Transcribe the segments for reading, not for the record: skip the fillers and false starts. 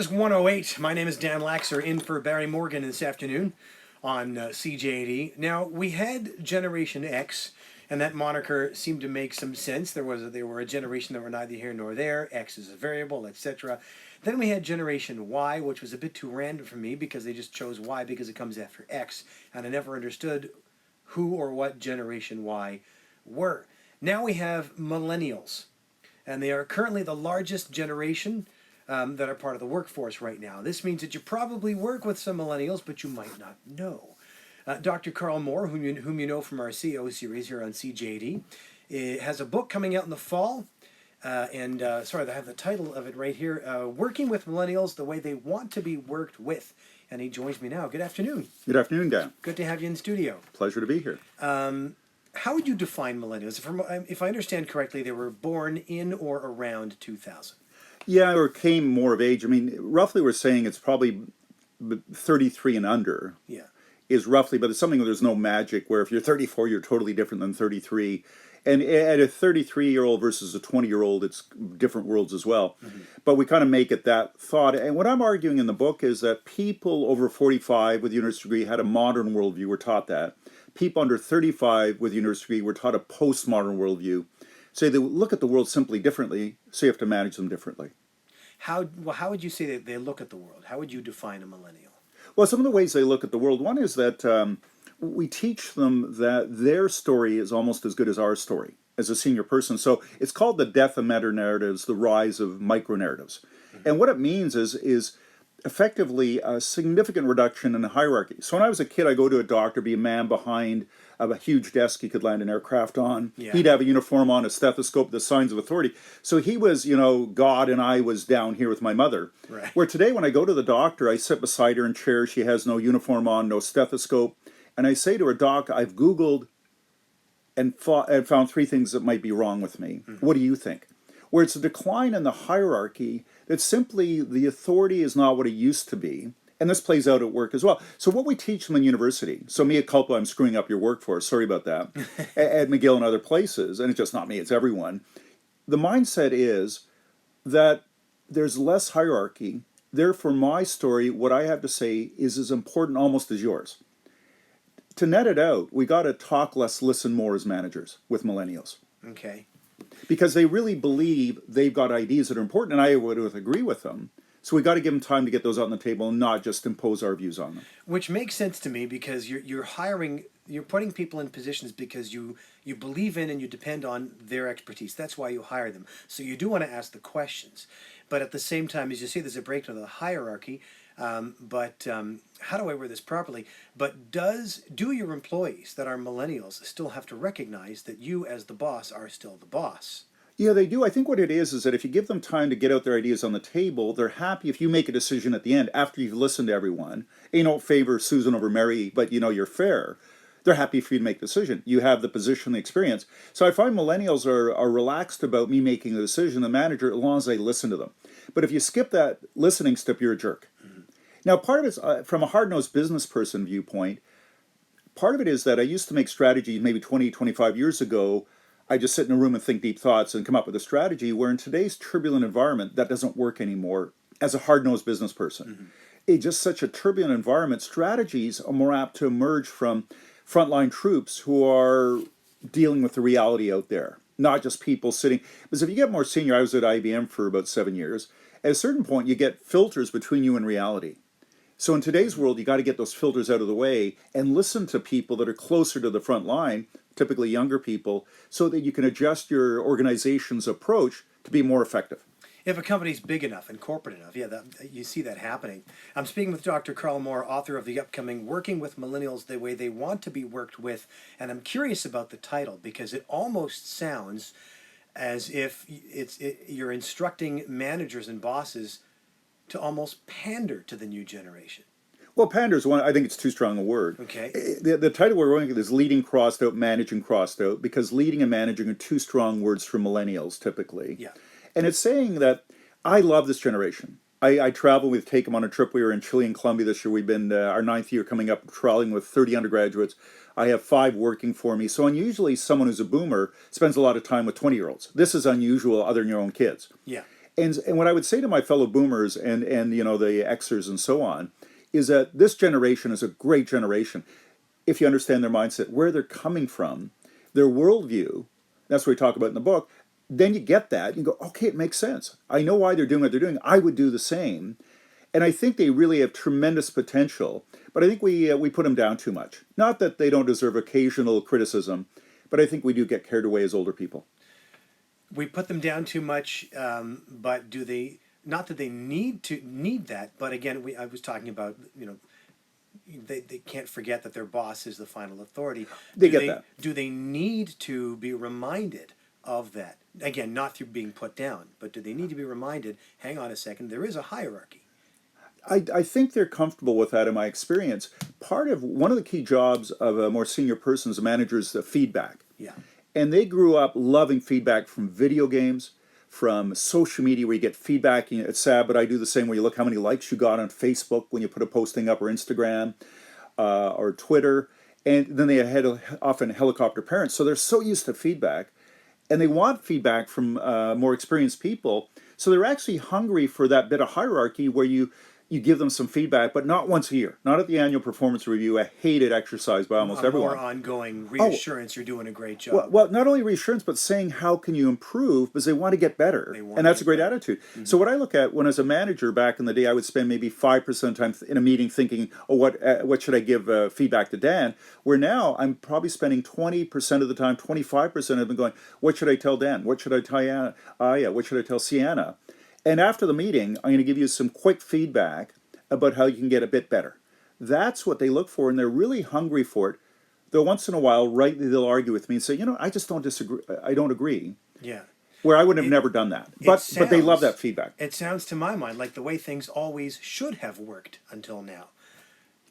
is 108. My name is Dan Laxer, in for Barry Morgan this afternoon on CJAD. Now, we had Generation X, and that moniker seemed to make some sense. They were a generation that were neither here nor there. X is a variable, etc. Then we had Generation Y, which was a bit too random for me because they just chose Y because it comes after X, and I never understood who or what Generation Y were. Now we have Millennials, and they are currently the largest generation that are part of the workforce right now. This means that you probably work with some millennials, but you might not know. Dr. Carl Moore, whom you know from our CEO series here on CJAD, has a book coming out in the fall. Sorry, I have the title of it right here, Working with Millennials the Way They Want to Be Worked With. And he joins me now. Good afternoon. Good afternoon, Dan. Good to have you in studio. Pleasure to be here. How would you define millennials? If I understand correctly, they were born in or around 2000. Yeah, or came more of age. I mean, roughly we're saying it's probably 33 and under. Yeah. Is roughly, but it's something where there's no magic, where if you're 34, you're totally different than 33. And at a 33-year-old versus a 20-year-old, it's different worlds as well. Mm-hmm. But we kind of make it that thought. And what I'm arguing in the book is that people over 45 with a university degree had a modern worldview, were taught that. People under 35 with a university degree were taught a postmodern worldview. So they look at the world simply differently, so you have to manage them differently. How would you say that they look at the world? How would you define a millennial? Well, some of the ways they look at the world, one is that we teach them that their story is almost as good as our story as a senior person. So it's called the death of meta-narratives, the rise of micro-narratives. Mm-hmm. And what it means is effectively a significant reduction in hierarchy. So when I was a kid, I'd go to a doctor, be a man behind a huge desk he could land an aircraft on. Yeah. He'd have a uniform on, a stethoscope, the signs of authority. So he was, God, and I was down here with my mother. Right. Where today, when I go to the doctor, I sit beside her in chair. She has no uniform on, no stethoscope. And I say to her, Doc, I've Googled and found three things that might be wrong with me. Mm-hmm. What do you think? Where it's a decline in the hierarchy, that simply the authority is not what it used to be. And this plays out at work as well. So what we teach them in university, so mea culpa, I'm screwing up your workforce, sorry about that, at McGill and other places, and it's just not me, it's everyone. The mindset is that there's less hierarchy. Therefore, my story, what I have to say, is as important almost as yours. To net it out, we got to talk less, listen more as managers with millennials. Okay. Because they really believe they've got ideas that are important, and I would agree with them. So we got to give them time to get those on the table and not just impose our views on them. Which makes sense to me because you're putting people in positions because you believe in and you depend on their expertise. That's why you hire them. So you do want to ask the questions. But at the same time, as you say, there's a breakdown of the hierarchy. How do I word this properly? But do your employees that are millennials still have to recognize that you as the boss are still the boss? Yeah, they do. I think what it is that if you give them time to get out their ideas on the table, they're happy if you make a decision at the end after you've listened to everyone. You don't favor Susan over Mary, but you're fair. They're happy for you to make the decision. You have the position, the experience. So I find millennials are relaxed about me making the decision, the manager, as long as I listen to them. But if you skip that listening step, you're a jerk. Mm-hmm. Now, part of it is, from a hard-nosed business person viewpoint, part of it is that I used to make strategies maybe 20, 25 years ago. I just sit in a room and think deep thoughts and come up with a strategy, where in today's turbulent environment, that doesn't work anymore as a hard-nosed business person. Mm-hmm. It's just such a turbulent environment. Strategies are more apt to emerge from frontline troops who are dealing with the reality out there, not just people sitting. Because if you get more senior, I was at IBM for about 7 years, at a certain point, you get filters between you and reality. So in today's world, you got to get those filters out of the way and listen to people that are closer to the front line, typically younger people, so that you can adjust your organization's approach to be more effective. If a company's big enough and corporate enough, you see that happening. I'm speaking with Dr. Carl Moore, author of the upcoming Working with Millennials the Way They Want to Be Worked With, and I'm curious about the title because it almost sounds as if you're instructing managers and bosses to almost pander to the new generation. Well, pander is one. I think it's too strong a word. Okay. The title we're going with is leading crossed out, managing crossed out, because leading and managing are two strong words for millennials typically. Yeah. And it's saying that I love this generation. I travel. We've taken them on a trip. We were in Chile and Colombia this year. We've been our 9th year coming up, traveling with 30 undergraduates. I have 5 working for me. So unusually, someone who's a boomer spends a lot of time with 20-year-olds. This is unusual, other than your own kids. Yeah. And what I would say to my fellow boomers and you know the Xers and so on is that this generation is a great generation if you understand their mindset, where they're coming from, their worldview. That's what we talk about in the book. Then you get that, you go, okay, it makes sense. I know why they're doing what they're doing. I would do the same. And I think they really have tremendous potential, but I think we put them down too much. Not that they don't deserve occasional criticism, but I think we do get carried away as older people. We put them down too much, but do they? Not that they need that, but again, I was talking about, you know, they can't forget that their boss is the final authority. They get that. Do they need to be reminded of that? Again, not through being put down, but do they need to be reminded? Hang on a second, there is a hierarchy. I think they're comfortable with that in my experience. One of the key jobs of a more senior person as a manager is the feedback. Yeah. And they grew up loving feedback from video games, from social media where you get feedback. You know, it's sad, but I do the same where you look how many likes you got on Facebook when you put a posting up, or Instagram, or Twitter. And then they had often helicopter parents. So they're so used to feedback. And they want feedback from more experienced people. So they're actually hungry for that bit of hierarchy where you give them some feedback, but not once a year, not at the annual performance review, a hated exercise by almost everyone. More ongoing reassurance, you're doing a great job. Well, not only reassurance, but saying how can you improve, because they want to get better, and that's a great attitude. Mm-hmm. So what I look at when as a manager back in the day, I would spend maybe 5% of the time in a meeting thinking, oh, what should I give feedback to Dan? Where now I'm probably spending 20% of the time, 25% of them going, what should I tell Dan? What should I tell what should I tell Sienna? And after the meeting, I'm going to give you some quick feedback about how you can get a bit better. That's what they look for, and they're really hungry for it. Though once in a while, rightly, they'll argue with me and say, you know, I just don't disagree. I don't agree. Yeah. Where I would have never done that. But they love that feedback. It sounds to my mind like the way things always should have worked until now.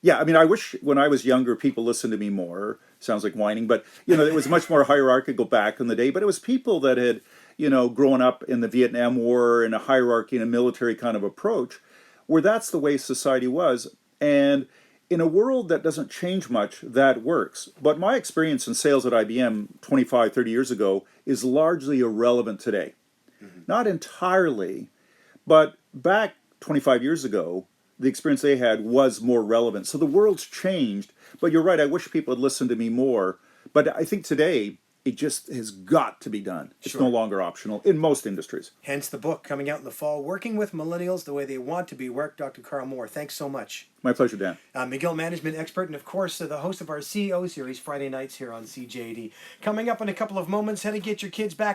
Yeah, I mean, I wish when I was younger, people listened to me more. Sounds like whining, but, you know, it was much more hierarchical back in the day. But it was people that had, you know, grown up in the Vietnam War in a hierarchy and a military kind of approach, where that's the way society was. And in a world that doesn't change much, that works. But my experience in sales at IBM 25, 30 years ago is largely irrelevant today. Mm-hmm. Not entirely, but back 25 years ago, the experience they had was more relevant. So the world's changed, but you're right, I wish people had listened to me more. But I think today, it just has got to be done. It's no longer optional in most industries. Hence the book coming out in the fall, Working with Millennials the Way They Want to Be Worked. Dr. Carl Moore, thanks so much. My pleasure, Dan. McGill management expert, and of course the host of our CEO series Friday nights here on CJAD. Coming up in a couple of moments, how to get your kids back